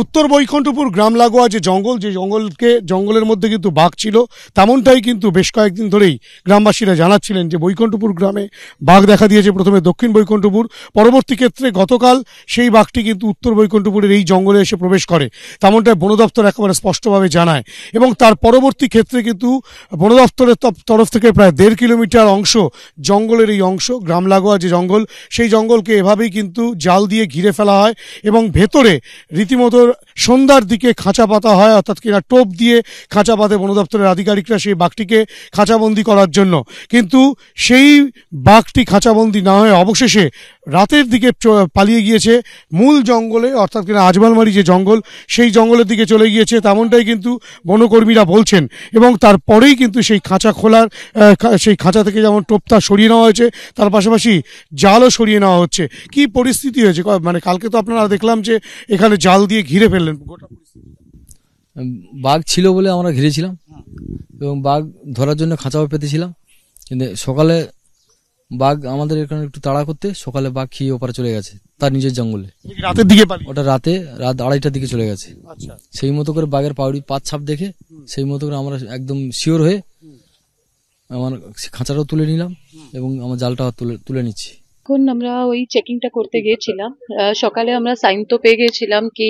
উত্তর বৈকুণ্ঠপুর গ্রাম লাগোয়া যে জঙ্গলের মধ্যে কিন্তু বাঘ ছিল, তেমনটাই কিন্তু বেশ কয়েকদিন ধরেই গ্রামবাসীরা জানাচ্ছিলেন যে বৈকুণ্ঠপুর গ্রামে বাঘ দেখা দিয়েছে। প্রথমে দক্ষিণ বৈকুণ্ঠপুর, পরবর্তী ক্ষেত্রে গতকাল সেই বাঘটি কিন্তু উত্তর বৈকুণ্ঠপুরের এই জঙ্গলে এসে প্রবেশ করে, তেমনটাই বন দপ্তর একেবারে স্পষ্টভাবে জানায়। এবং তার পরবর্তী ক্ষেত্রে কিন্তু বন দপ্তরের তরফ থেকে প্রায় 1.5 কিলোমিটার অংশ জঙ্গলের এই অংশ গ্রাম লাগোয়া যে জঙ্গল, সেই জঙ্গলকে এভাবেই কিন্তু জাল দিয়ে ঘিরে ফেলা হয় এবং ভেতরে রীতিমতো সন্ধ্যার দিকে খাঁচা পাতা হয়, অর্থাৎ কিনা টোপ দিয়ে খাঁচা পাতে বন দপ্তরের আধিকারিকরা সেই বাঘটিকে খাঁচাবন্দি করার জন্য। কিন্তু সেই বাঘটি খাঁচাবন্দি না হয়ে অবশেষে রাতের দিকে পালিয়ে গিয়েছে মূল জঙ্গলে, অর্থাৎ কিনা আজমালমারি যে জঙ্গল, সেই জঙ্গলের দিকে চলে গিয়েছে, তেমনটাই কিন্তু বনকর্মীরা বলছেন। এবং তারপরেই কিন্তু সেই খাঁচা খোলার সেই খাঁচা থেকে যেমন টোপটা সরিয়ে নেওয়া হয়েছে, তার পাশাপাশি জালও সরিয়ে নেওয়া হচ্ছে। কি পরিস্থিতি হয়েছে? মানে কালকে তো আপনারা দেখলাম যে এখানে জাল দিয়ে ঘিরে ফেললেন, গোটা বাঘ ছিল বলে আমরা ঘিরেছিলাম এবং বাঘ ধরার জন্য খাঁচাও পেতেছিলাম। কিন্তু সকালে বাঘ আমাদের এখানে একটু তাড়া করতে সকালে বাঘ খেয়ে ওপারে চলে গেছে তার নিজের জঙ্গলে। রাতের দিকে? ওটা রাত 2:30টার দিকে চলে গেছে। সেই মতো করে বাঘের পাঁচ ছাপ দেখে সেই মতো করে আমরা একদম শিওর হয়ে আমার খাঁচাটাও তুলে নিলাম এবং আমার জালটাও তুলে নিচ্ছি। এখন আমরা ওই চেকিংটা করতে গিয়েছিলাম। সকালে আমরা সাইন তো পেয়ে গিয়েছিলাম কি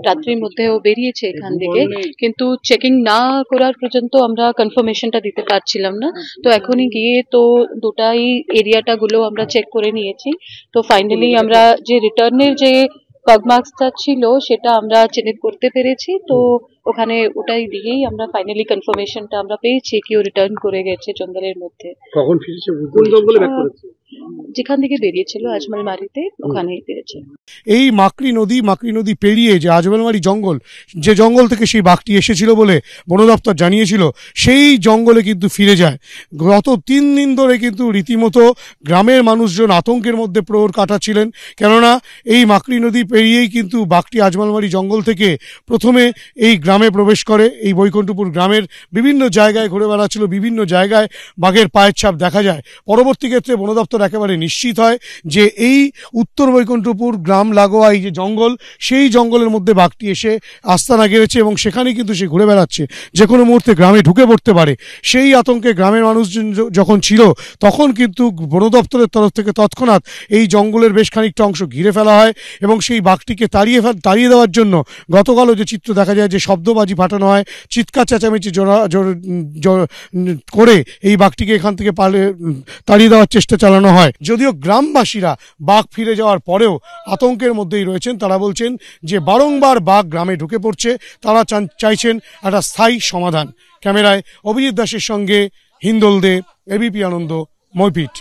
রাত্রির মধ্যে ও বেরিয়েছে এখান থেকে, কিন্তু চেকিং না করার পর্যন্ত আমরা কনফার্মেশনটা দিতে পারছিলাম না। তো এখনই গিয়ে তো দুটাই এরিয়াটা গুলো আমরা চেক করে নিয়েছি। তো ফাইনালি আমরা যে রিটার্নের যে পাগ মার্কসটা ছিল সেটা আমরা চিহ্নিত করতে পেরেছি। তো ওখানে ওটাই দিয়েই আমরা ফাইনালি কনফার্মেশনটা আমরা পেয়েছি কি ও রিটার্ন করে গেছে জঙ্গলের মধ্যে। কখন ফিরেছে? কোন জঙ্গলে ব্যাক করেছে? যেখান থেকে বেরিয়েছিল আজমালমারিতে, ওখানেই পেয়েছে। এই মাকড়ি নদী পেরিয়ে যে আজমালমারি জঙ্গল, যে জঙ্গল থেকে সেই বাঘটি এসেছিল বলে বন দপ্তর জানিয়েছিল, সেই জঙ্গলে কিন্তু ফিরে যায়। গত 3 দিন ধরে কিন্তু রীতিমতো গ্রামের মানুষজন আতঙ্কের মধ্যে প্রহর কাটাচ্ছিলেন, কেননা এই মাকড়ি নদী পেরিয়েই কিন্তু বাঘটি আজমালমারি জঙ্গল থেকে প্রথমে এই গ্রামে প্রবেশ করে। এই বৈকুণ্ঠপুর গ্রামের বিভিন্ন জায়গায় ঘুরে বেড়াচ্ছিল, বিভিন্ন জায়গায় বাঘের পায়ের ছাপ দেখা যায়। পরবর্তী ক্ষেত্রে বন দপ্তর একেবারে নিশ্চিত হয় যে এই উত্তর বৈকুণ্ঠপুর গ্রাম লাগোয়া এই যে জঙ্গল, সেই জঙ্গলের মধ্যে বাঘটি এসে আস্তানা গেড়েছে এবং সেখানে কিন্তু সে ঘুরে বেড়াচ্ছে, যে কোনো মুহূর্তে গ্রামে ঢুকে পড়তে পারে। সেই আতঙ্কে গ্রামের মানুষজন যখন ছিল, তখন কিন্তু বন দপ্তরের তরফ থেকে তৎক্ষণাৎ এই জঙ্গলের বেশ খানিকটা অংশ ঘিরে ফেলা হয় এবং সেই বাঘটিকে তাড়িয়ে দেওয়ার জন্য গতকালও যে চিত্র দেখা যায়, যে শব্দবাজি ফাটানো হয়, চিৎকার চেঁচামেচি করে এই বাঘটিকে এখান থেকে তাড়িয়ে দেওয়ার চেষ্টা চালানো হয়। যদিও গ্রামবাসীরা বাঘ ফিরে যাওয়ার পরেও আতঙ্কের মধ্যেই রয়েছেন। তারা বলছেন যে বারংবার বাঘ গ্রামে ঢুকে পড়ছে, তারা চাইছেন একটা স্থায়ী সমাধান। ক্যামেরায় অভিজিৎ দাসের সঙ্গে হিন্দল দে, এবিপি আনন্দ, মইপিট।